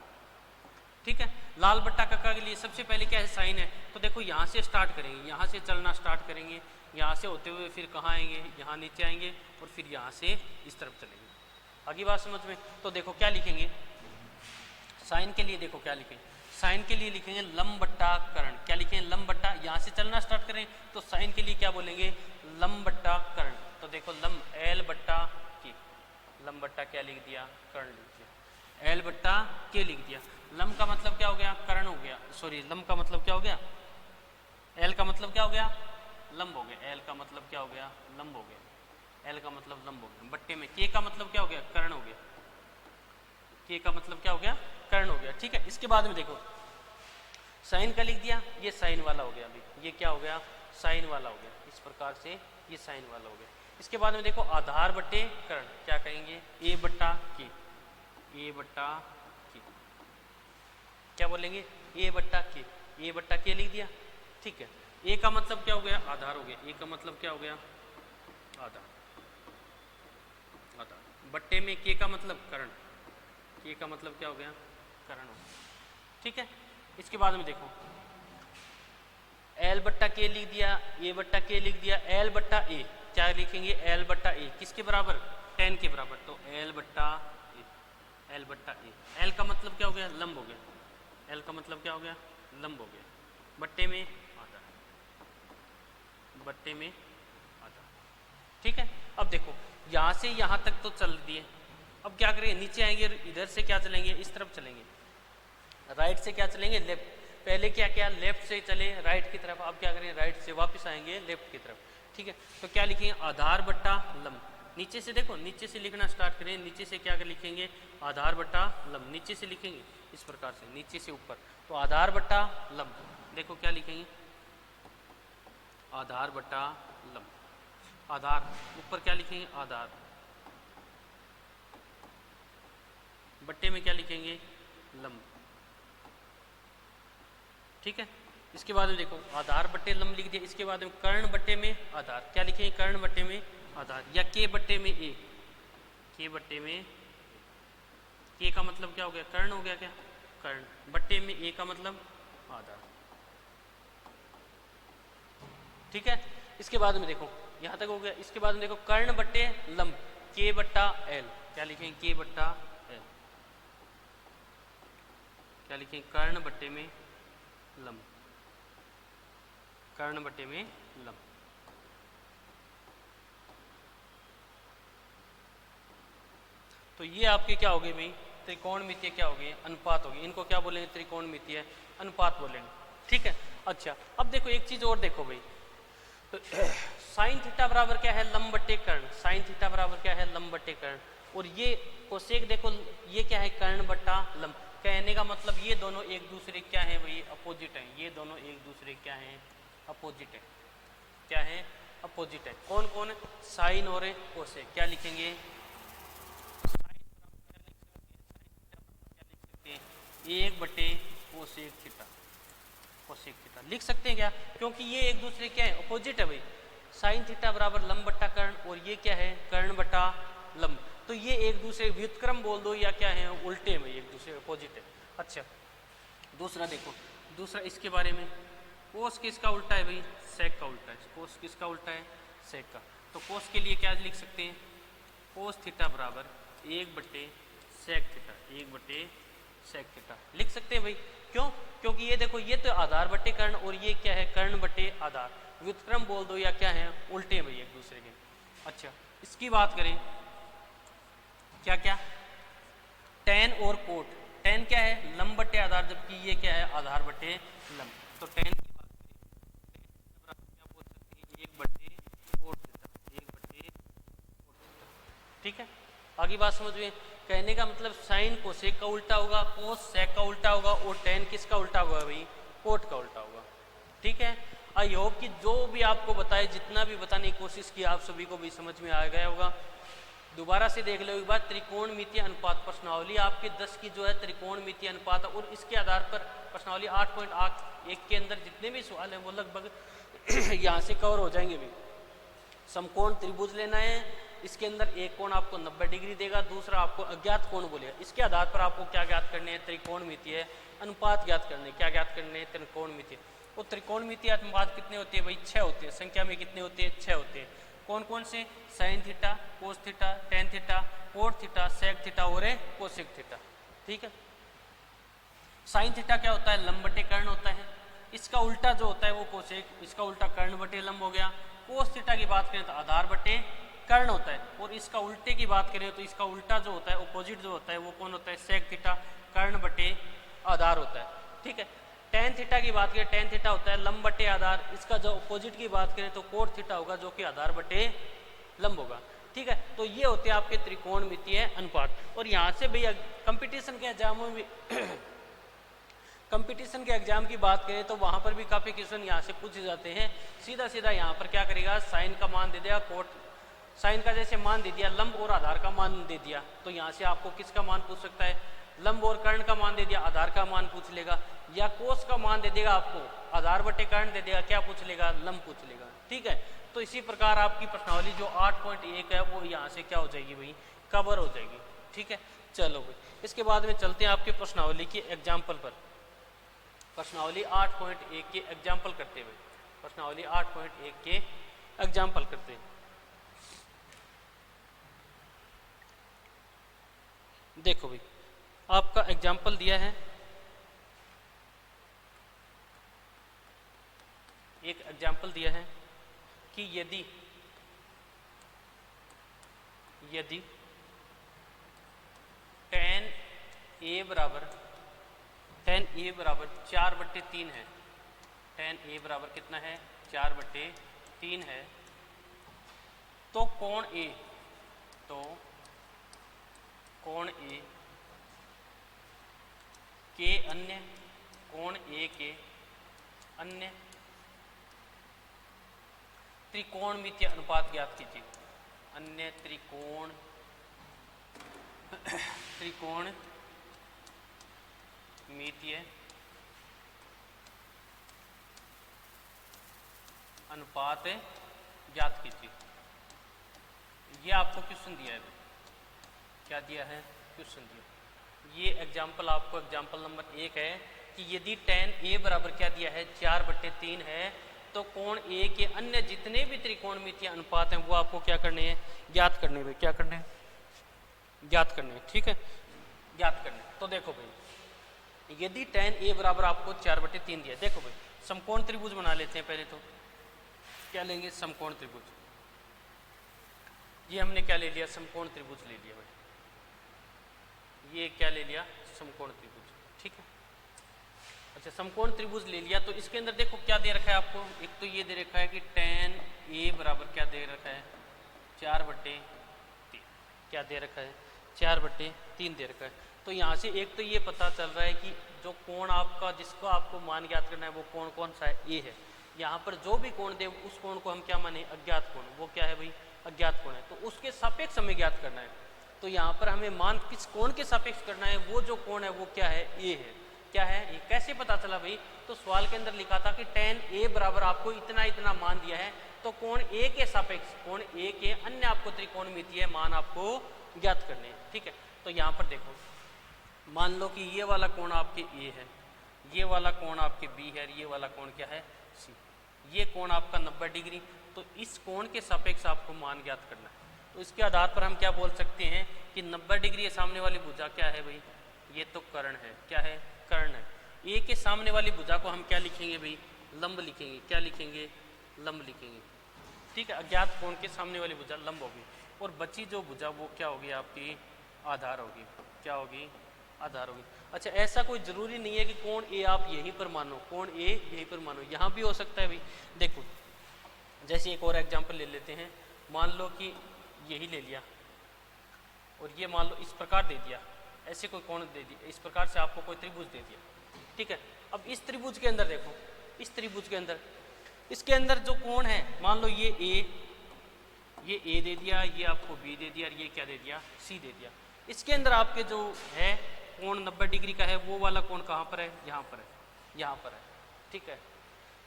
ठीक है, लाल बट्टा कक्का के लिए सबसे पहले क्या है, साइन है। तो देखो यहाँ से स्टार्ट करेंगे, यहाँ से चलना स्टार्ट करेंगे, यहाँ से होते हुए फिर कहाँ आएंगे, यहाँ नीचे आएंगे और फिर यहाँ से इस तरफ चलेंगे। आगे बात समझ में। तो देखो क्या लिखेंगे, साइन के लिए देखो क्या लिखेंगे, साइन के लिए लिखेंगे लंब बट्टा कर्ण। क्या लिखेंगे, लंब बट्टा, यहाँ से चलना स्टार्ट करें तो साइन के लिए क्या बोलेंगे, लंब बट्टा कर्ण। तो देखो लंब, एल बट्टा के, लंब बट्टा क्या लिख दिया, कर्ण लिख दिया, एल बट्टा के लिख दिया। लंब का मतलब क्या हो गया, कर्ण हो गया, सॉरी लंब का मतलब क्या हो गया, एल का मतलब क्या हो गया, लंब हो गया। एल का मतलब क्या हो गया, लंब हो गया। एल का मतलब लंब हो गया। बट्टे में के का मतलब क्या हो गया, कर्ण हो गया। के का मतलब क्या हो गया, कर्ण हो गया। ठीक है, इसके बाद में देखो साइन का लिख दिया, ये साइन वाला हो गया। अभी ये क्या हो गया, साइन वाला हो गया। इस प्रकार से ये साइन वाला हो गया। इसके बाद में देखो आधार बट्टे कर्ण, क्या कहेंगे, ए बट्टा के, ए बट्टा के। क्या बोलेंगे, ए बट्टा के, ए बट्टा के लिख दिया। ठीक है, ए का मतलब क्या हो गया, आधार हो गया। ए का मतलब क्या हो गया, आधार, आधार। बट्टे में के का मतलब कर्ण, के का मतलब क्या हो गया, कर्ण हो गया। ठीक है, इसके बाद में देखो एल बट्टा के लिख दिया, ए बट्टा के लिख दिया, एल बट्टा ए। क्या लिखेंगे, एल बट्टा ए किसके बराबर, 10 के बराबर। तो एल बट्टा ए, एल बट्टा ए। एल का मतलब क्या हो गया, लंब हो गया। एल का मतलब क्या हो गया, लंब हो गया। बट्टे में आधा, बट्टे में आधा। ठीक है, अब देखो यहाँ से यहाँ तक तो चल दिए। अब क्या करेंगे, नीचे आएंगे, इधर से क्या चलेंगे, इस तरफ चलेंगे, राइट से क्या चलेंगे, लेफ्ट। पहले क्या किया, लेफ्ट से चले राइट की तरफ, अब क्या करेंगे, राइट से वापस आएंगे लेफ्ट की तरफ। ठीक है, तो क्या लिखेंगे, आधार बट्टा लंब। नीचे से देखो, नीचे से लिखना स्टार्ट करें, नीचे से क्या लिखेंगे, आधार बट्टा लंब। नीचे से लिखेंगे इस प्रकार से, नीचे से ऊपर। तो आधार बट्टा लंब, देखो क्या लिखेंगे, आधार बट्टा लंब। आधार ऊपर क्या लिखेंगे, आधार, बट्टे में क्या लिखेंगे, लंब। ठीक है, इसके बाद में देखो आधार बट्टे लंब लिख दिया। इसके बाद में कर्ण बट्टे में आधार, क्या लिखेंगे, कर्ण बट्टे में आधार, या के बट्टे में ए, के बट्टे में, के का मतलब क्या हो गया, कर्ण हो गया। क्या, कर्ण। बट्टे में ए का मतलब आधार। ठीक है, इसके बाद में देखो यहाँ तक हो गया। इसके बाद में देखो कर्ण बट्टे लंब, के बट्टा एल, क्या लिखेंगे के बट्टा एल, क्या लिखेंगे कर्ण बट्टे में लंब, कर्ण बट्टे में लंब। तो ये आपके क्या हो गए भाई, त्रिकोणमितीय क्या हो गए, अनुपात हो गए। इनको क्या बोलेंगे, त्रिकोणमितीय अनुपात बोलेंगे, ठीक है। अच्छा अब देखो एक चीज और देखो भाई, तो साइन थीटा बराबर क्या है, लंब बट्टे कर्ण, साइन थीटा बराबर क्या है, लंब बट्टे कर्ण। और ये कोसेक देखो ये क्या है, कर्ण बट्टा लंब। कहने का मतलब ये दोनों एक दूसरे क्या है भाई, अपोजिट है। ये दोनों एक दूसरे क्या है, अपोजिट है। क्या है, अपोजिट है। कौन कौन, साइन और कोसेक। क्या लिखेंगे, एक बटे कोसेक थीटा, कोसेक थीटा लिख सकते हैं क्या, क्योंकि ये एक दूसरे क्या है, अपोजिट है भाई। साइन थीटा बराबर लंब बट्टा कर्ण, और ये क्या है, कर्ण बट्टा लंब। तो ये एक दूसरे व्युत्क्रम बोल दो या क्या है, उल्टे में एक दूसरे अपोजिट है। अच्छा दूसरा देखो, दूसरा इसके बारे में, कोस किसका उल्टा है भाई, सेक का उल्टा है। कोस किसका उल्टा है, सेक का। तो कोस के लिए क्या लिख सकते हैं, कोस थीटा बराबर एक बट्टे सेक थीटा, एक बट्टे सेक थीटा लिख सकते हैं भाई। क्यों, क्योंकि ये देखो ये तो आधार बट्टे कर्ण, और ये क्या है, कर्ण बट्टे आधार। व्युत्क्रम बोल दो या क्या है, उल्टे हैं भाई एक दूसरे के। अच्छा इसकी बात करें, क्या क्या, टेन और कोट। टेन क्या है, लंब बट्टे आधार, जबकि ये क्या है, आधार बट्टे लंब। तो टेन की बात करें क्या बोल सकते हैं, एक बट्टे कोट थीटा, एक बट्टे कोट थीटा, ठीक है। आगे बात समझ में। कहने का मतलब साइन कोसेक का उल्टा होगा, कोस सेक का उल्टा होगा, और टेन किसका उल्टा होगा भाई, कोट का उल्टा होगा, ठीक है। आई होप कि जो भी आपको बताए, जितना भी बताने की कोशिश की, आप सभी को भी समझ में आ गया होगा। दोबारा से देख लो एक बार, त्रिकोणमितीय अनुपात प्रश्नावली आपके 10 की जो है त्रिकोणमितीय अनुपात, और इसके आधार पर प्रश्नावली 8.1 के अंदर जितने भी सवाल हैं वो लगभग यहाँ से कवर हो जाएंगे भी। समकोण त्रिभुज लेना है, इसके अंदर एक कोण आपको 90 डिग्री देगा, दूसरा आपको अज्ञात कोण बोलेगा। इसके आधार पर आपको क्या ज्ञात करने हैं, त्रिकोणमितीय अनुपात ज्ञात करने। क्या ज्ञात करने हैं, त्रिकोणमितीय। और त्रिकोणमितीय अनुपात कितने होते हैं भाई, 6 होते हैं। संख्या में कितने होते हैं, 6 होते हैं। कौन कौन से, sine theta, cos theta, tan theta, cot theta, sec theta और कोसेक थीटा, ठीक है। साइन थीटा क्या होता है, लंब बटे कर्ण होता है। इसका उल्टा जो होता है वो कोसेक, इसका उल्टा कर्ण बटे लंब हो गया। कोस थीटा की बात करें तो आधार बटे कर्ण होता है, और इसका उल्टे की बात करें तो इसका उल्टा जो होता है, अपोजिट जो होता है वो कौन होता है, सेक थीटा, कर्ण बटे आधार होता है, ठीक है। टेन थीटा की बात करें, टेन थीटा होता है लंब बटे आधार। इसका जो अपोजिट की बात करें तो कोट थीटा होगा, जो कि आधार बटे लंब होगा, ठीक है। तो ये होते हैं आपके त्रिकोणमितीय अनुपात। और यहाँ से भैया कंपटीशन के एग्जामों में कंपटीशन के एग्जाम की बात करें तो वहाँ पर भी काफ़ी क्वेश्चन यहाँ से पूछे जाते हैं। सीधा सीधा यहाँ पर क्या करेगा, साइन का मान दे देगा, कोट साइन का जैसे मान दे दिया, लंब और आधार का मान दे दिया, तो यहाँ से आपको किसका मान पूछ सकता है, लंब और कर्ण का मान दे दिया, आधार का मान पूछ लेगा। या कोस का मान दे देगा आपको, आधार बटे कर्ण दे देगा, क्या पूछ लेगा, लंब पूछ लेगा, ठीक है। तो इसी प्रकार आपकी प्रश्नावली जो 8.1 है वो यहाँ से क्या हो जाएगी भाई, कवर हो जाएगी, ठीक है। चलो भाई इसके बाद में चलते हैं आपके प्रश्नावली के एग्जाम्पल पर। प्रश्नावली 8.1 के एग्जाम्पल करते हुए, प्रश्नावली 8.1 के एग्जाम्पल करते हैं। देखो भाई आपका एग्जाम्पल दिया है, एक एग्जाम्पल दिया है कि यदि tan a बराबर 4/3 है, tan a बराबर कितना है, 4/3 है, तो कोण A के अन्य कोण A के अन्य त्रिकोणमितीय अनुपात ज्ञात कीजिए। अन्य त्रिकोणमितीय अनुपात ज्ञात कीजिए। ये आपको क्वेश्चन दिया है, क्या दिया है, क्वेश्चन दिया। ये एग्जाम्पल आपको एग्जाम्पल नंबर 1 है कि यदि tan a बराबर क्या दिया है, 4/3 है, तो कोण ए के अन्य जितने भी त्रिकोणमितीय अनुपात हैं वो आपको क्या करने हैं, ज्ञात करने हैं। क्या करने हैं, ज्ञात करने हैं। ठीक है, ज्ञात करने। तो देखो भाई, यदि tan a बराबर आपको 4/3 दिया, देखो भाई समकोण त्रिभुज बना लेते हैं। पहले तो क्या लेंगे, समकोण त्रिभुज। ये हमने क्या ले लिया, समकोण त्रिभुज ले लिया भाई। ये क्या ले लिया, समकोण त्रिभुज। ठीक है, अच्छा समकोण त्रिभुज ले लिया। तो इसके अंदर देखो क्या दे रखा है आपको, एक तो ये दे रखा है कि tan a बराबर क्या दे रखा है, 4/3। क्या दे रखा है, 4/3 दे रखा है। तो यहाँ से एक तो ये पता चल रहा है कि जो कोण आपका, जिसको आपको मान ज्ञात करना है, वो कोण कौन सा है, ए है। यहाँ पर जो भी कोण दे उस कोण को हम क्या माने, अज्ञात कोण। वो क्या है भाई, अज्ञात कोण है। तो उसके सापेक्ष हमें ज्ञात करना है। तो यहाँ पर हमें मान किस कोण के सापेक्ष करना है, वो जो कोण है वो क्या है, ए है। क्या है, ये कैसे पता चला भाई, तो सवाल के अंदर लिखा था कि tan a बराबर आपको इतना इतना मान दिया है, तो कोण a के सापेक्ष, कोण a के अन्य आपको त्रिकोणमितीय मान आपको ज्ञात करने हैं। ठीक है, तो यहाँ पर देखो, मान लो कि ये वाला कोण आपके a है, ये वाला कोण आपके b है, ये वाला कोण क्या है, c। ये कोण आपका 90 डिग्री। तो इस कोण के सापेक्ष आपको मान ज्ञात करना है। तो इसके आधार पर हम क्या बोल सकते हैं कि 90 डिग्री सामने वाली भुजा क्या है भाई, ये तो कर्ण है। क्या है, कर्ण है। ए के सामने वाली भुजा को हम क्या लिखेंगे भाई, लंब लिखेंगे। क्या लिखेंगे, लंब लिखेंगे। ठीक है, अज्ञात कोण के सामने वाली भुजा लंब होगी, और बची जो भुजा वो क्या होगी, आपकी आधार होगी। क्या होगी, आधार होगी। अच्छा, ऐसा कोई जरूरी नहीं है कि कोण ए आप यहीं पर मानो, कोण ए यहीं पर मानो, यहाँ भी हो सकता है भाई। देखो जैसे एक और एग्जाम्पल ले लेते हैं। मान लो कि यही ले लिया, और ये मान लो इस प्रकार दे दिया, ऐसे कोई कोण दे दिया, इस प्रकार से आपको कोई त्रिभुज दे दिया। ठीक है, अब इस त्रिभुज के अंदर देखो, इस त्रिभुज के अंदर, इसके अंदर जो कोण है, मान लो ये ए दे दिया, ये आपको बी दे दिया, और ये क्या दे दिया, सी दे दिया। इसके अंदर आपके जो है कोण 90 डिग्री का है, वो वाला कोण कहाँ पर है, यहाँ पर है, यहाँ पर है। ठीक है,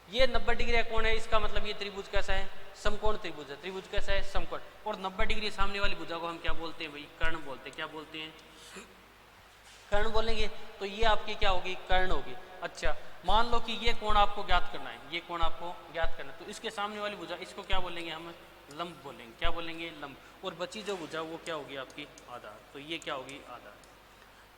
ये 90 डिग्री का कोण है, इसका मतलब ये त्रिभुज कैसा है, समकोण त्रिभुज है। त्रिभुज कैसा है, समकोण। और 90 डिग्री सामने वाली भुजा को हम क्या बोलते हैं भाई, कर्ण बोलते हैं। क्या बोलते हैं, कर्ण बोलेंगे। तो ये आपकी क्या होगी, कर्ण होगी। अच्छा, मान लो कि ये कोण आपको ज्ञात करना है, ये कोण आपको ज्ञात करना है, तो इसके सामने वाली भुजा, इसको क्या बोलेंगे हम, लंब बोलेंगे। क्या बोलेंगे, लंब। और बची जो भुजा वो क्या होगी, आपकी आधार। तो ये क्या होगी, आधार।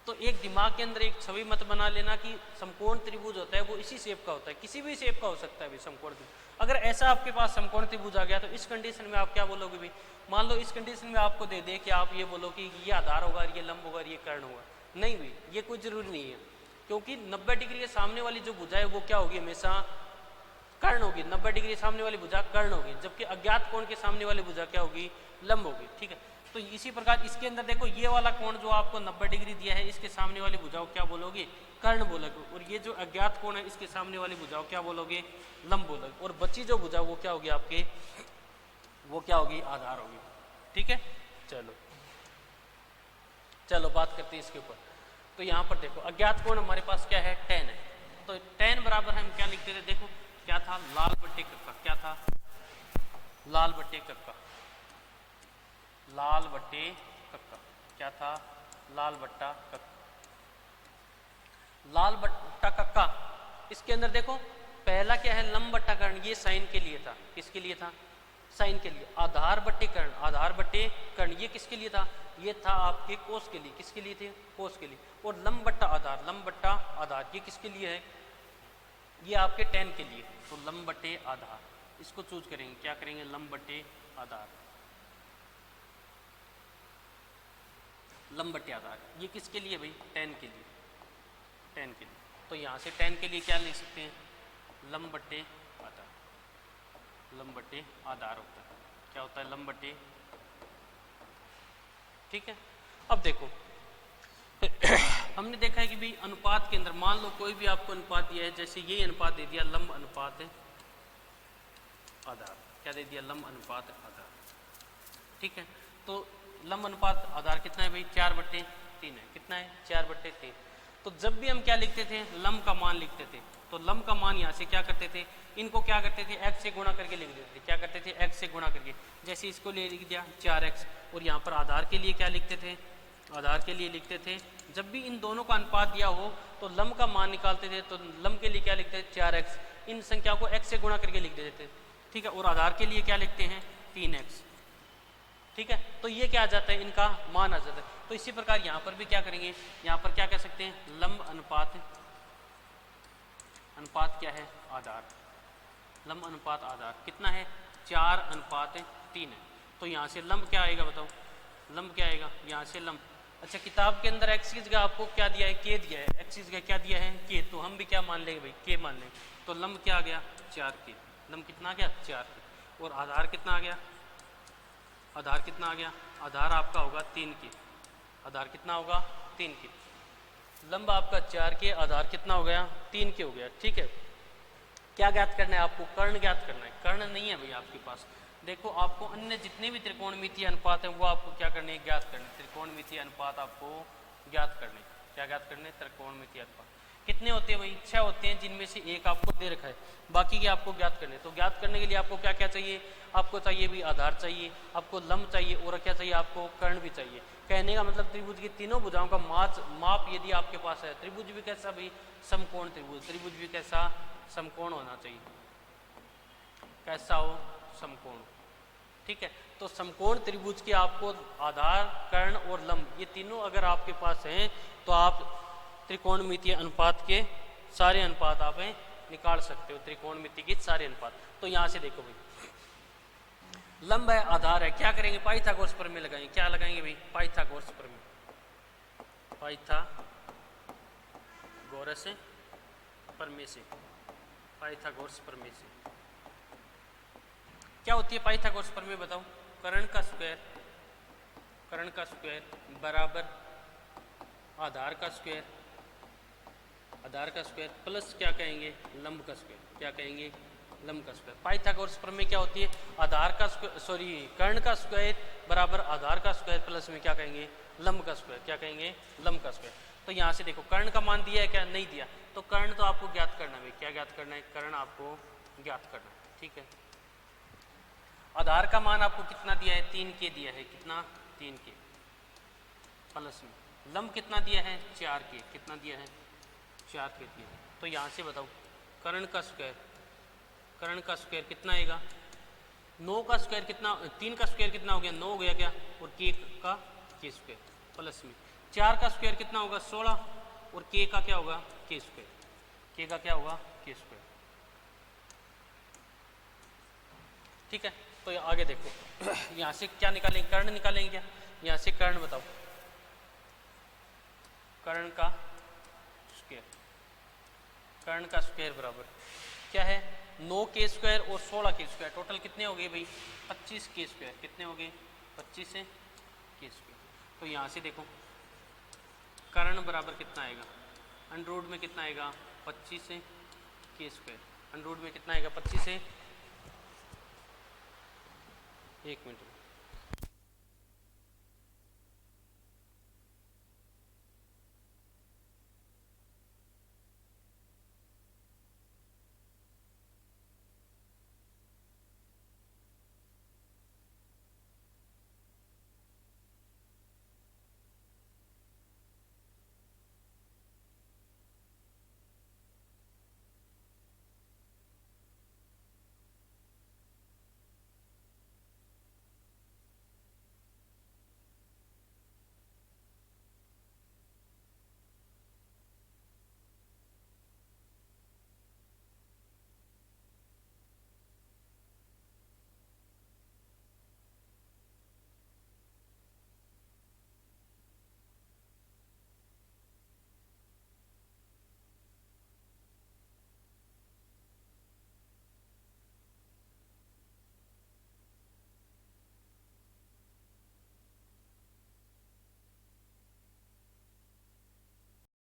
तो एक दिमाग के अंदर एक छवि मत बना लेना कि समकोण त्रिभुज होता है वो इसी शेप का होता है, किसी भी शेप का हो सकता है भाई समकोण त्रिभुज। अगर ऐसा आपके पास समकोण त्रिभुज आ गया तो इस कंडीशन में आप क्या बोलोगे भाई, मान लो इस कंडीशन में आपको दे दे कि आप ये बोलो कि ये आधार होगा, ये लंब होगा, ये कर्ण होगा। नहीं भाई, ये कोई जरूरी नहीं है, क्योंकि 90 डिग्री के सामने वाली जो भुजा है वो क्या होगी, हमेशा कर्ण होगी। 90 डिग्री सामने वाली भुजा कर्ण होगी, जबकि अज्ञात कोण के सामने वाली भुजा क्या होगी, लंब होगी। ठीक है, तो इसी प्रकार इसके अंदर देखो, ये वाला कोण जो आपको 90 डिग्री दिया है, इसके सामने वाली भुजाओं क्या बोलोगे, कर्ण बोलोगे। और ये जो अज्ञात कोण है, इसके सामने वाली भुजाओं क्या बोलोगे, लंब बोलोगे। और बची जो भुजा वो क्या होगी आपके, वो क्या होगी, आधार होगी। ठीक है, चलो बात करते हैं इसके ऊपर। तो यहाँ पर देखो, अज्ञात कोण हमारे पास क्या है, tan है। तो tan बराबर हम क्या लिखते थे, देखो क्या था, लाल बट्टे कक्का। क्या था, लाल बट्टे कक्का। लाल बट्टे कक्का क्या था, लाल बट्टा कक्का। लाल बट्टा कक्का, इसके अंदर देखो पहला क्या है, लंब बट्टा कर्ण। ये साइन के लिए था, किसके लिए था, साइन के लिए। आधार बट्टे कर्ण, आधार बट्टे कर्ण, ये किसके लिए था, ये था आपके कोस के लिए। किसके लिए थे, कोस के लिए। और लंब बट्टा आधार, लंब बट्टा आधार, ये किसके लिए है, ये आपके tan के लिए। तो लंब बट्टे आधार, इसको चूज करेंगे। क्या करेंगे, लंब बट्टे आधार, लंब बट्टे आधार। ये किसके लिए भाई, tan के लिए, tan के लिए। तो यहाँ से tan के लिए क्या लिख सकते हैं, लंब बट्टे आधार। लंब बट्टे आधार होता है, क्या होता है, लंब बट्टे। ठीक है, अब देखो हमने देखा है कि भाई अनुपात के अंदर, मान लो कोई भी आपको अनुपात दिया है, जैसे ये अनुपात दे दिया, लंब अनुपात है आधार। क्या दे दिया, लंब अनुपात आधार। ठीक है, तो लंब अनुपात आधार कितना है भाई, 4/3 है। कितना है, 4/3। तो जब भी हम क्या लिखते थे, लंब का मान लिखते थे, तो लंब का मान यहाँ से क्या करते थे, इनको क्या करते थे, x से गुणा करके लिख देते थे। क्या करते थे, x से गुणा करके। जैसे इसको ले लिख दिया 4x, और यहाँ पर आधार के लिए क्या लिखते थे, आधार के लिए लिखते थे। जब भी इन दोनों का अनुपात दिया हो तो लम का मान निकालते थे, तो लम के लिए क्या लिखते थे 4x, इन संख्याओं को x से गुणा करके लिख देते थे, ठीक है। और आधार के लिए क्या लिखते हैं 3x, ठीक है। तो ये क्या आ जाता है, इनका मान आ जाता है। तो इसी प्रकार यहाँ पर भी क्या करेंगे, यहाँ पर क्या कह सकते हैं लंब अनुपात, अनुपात क्या है आधार, लंब अनुपात आधार कितना है 4:3 है। तो यहाँ से लंब क्या आएगा बताओ, लंब क्या आएगा यहाँ से लंब। अच्छा किताब के अंदर एक्स की जगह आपको क्या दिया है के दिया है, एक्स की जगह क्या दिया है के, तो हम भी क्या मान लेंगे भाई के मान लेंगे। तो लंब क्या आ गया 4 के, लंब कितना आ गया 4 के। और आधार कितना आ गया, आधार कितना आ गया, आधार आपका होगा 3 के, आधार कितना होगा 3 के। लंब आपका 4 के, आधार कितना हो गया 3 के हो गया, ठीक है। क्या ज्ञात करना है आपको, कर्ण ज्ञात करना है। कर्ण नहीं है भाई आपके पास, देखो आपको अन्य जितने भी त्रिकोणमितीय अनुपात हैं वो आपको क्या करने हैं ज्ञात करने, त्रिकोणमितीय अनुपात आपको ज्ञात करने, क्या ज्ञात करने त्रिकोणमितीय अनुपात। कितने होते हैं भाई 6 होते हैं, जिनमें से एक आपको दे रखा है, बाकी के आपको ज्ञात करने। तो ज्ञात करने के लिए आपको क्या क्या चाहिए, आपको चाहिए भी आधार चाहिए, आपको लंब चाहिए, और क्या चाहिए आपको कर्ण भी चाहिए। कहने का मतलब त्रिभुज की तीनों भुजाओं का माप यदि आपके पास है, त्रिभुज भी कैसा भाई समकोण त्रिभुज, त्रिभुज भी कैसा समकोण होना चाहिए, कैसा हो समकोण, ठीक है। तो समकोण त्रिभुज के आपको आधार कर्ण और लंब ये तीनों अगर आपके पास हैं तो आप त्रिकोणमितीय अनुपात के सारे अनुपात आप निकाल सकते हो, त्रिकोणमिति के सारे अनुपात। तो यहाँ से देखो भाई लंब है आधार है, क्या करेंगे पाइथागोरस प्रमेय लगाएंगे, क्या लगाएंगे भाई पाइथागोरस प्रमेय, पाइथागोरस प्रमेय से, पाइथागोरस प्रमेय से। क्या होती है पाइथागोरस प्रमेय बताओ, कर्ण का स्क्वायर, कर्ण का स्क्वायर बराबर आधार का स्क्वायर, आधार का स्क्वायर प्लस क्या कहेंगे लंब का स्क्वायर, क्या कहेंगे लंब का स्क्वायर। पाइथागोरस प्रमेय क्या होती है, आधार का सॉरी कर्ण का स्क्वायर बराबर आधार का स्क्वायर प्लस में क्या कहेंगे लंब का स्क्वायर, क्या कहेंगे लंब का स्क्वायर। तो यहाँ से देखो कर्ण का मान दिया है क्या, नहीं दिया, तो कर्ण तो आपको ज्ञात करना है, क्या ज्ञात करना है कर्ण आपको ज्ञात करना है, ठीक है। आधार का मान आपको कितना दिया है 3 के दिया है, कितना 3 के प्लस में लंब कितना दिया है 4 के, कितना दिया है 4 के दिया। तो यहाँ से बताओ कर्ण का स्क्वायर, कर्ण का स्क्वायर कितना आएगा 9 का स्क्वायर कितना, 3 का स्क्वायर कितना हो गया 9 हो गया क्या, और के का के स्क्वायर प्लस में 4 का स्क्वायर कितना होगा 16, और के का क्या होगा के स्क्वायर, के का क्या होगा के स्क्वायर, ठीक है। तो आगे देखो यहाँ से क्या निकालेंगे कर्ण निकालेंगे क्या, यहाँ से कर्ण बताओ, कर्ण का स्क्वायर, कर्ण का स्क्वायर बराबर क्या है 9 के स्क्वायर और 16 के स्क्वायर, टोटल कितने हो गए भाई 25 के स्क्वायर, कितने हो गए 25 के स्क्वायर। तो यहाँ से देखो कर्ण बराबर कितना आएगा, अंडर रूट में कितना आएगा 25 के स्क्वायर, अंडर रूट में कितना आएगा 25 से, एक मिनट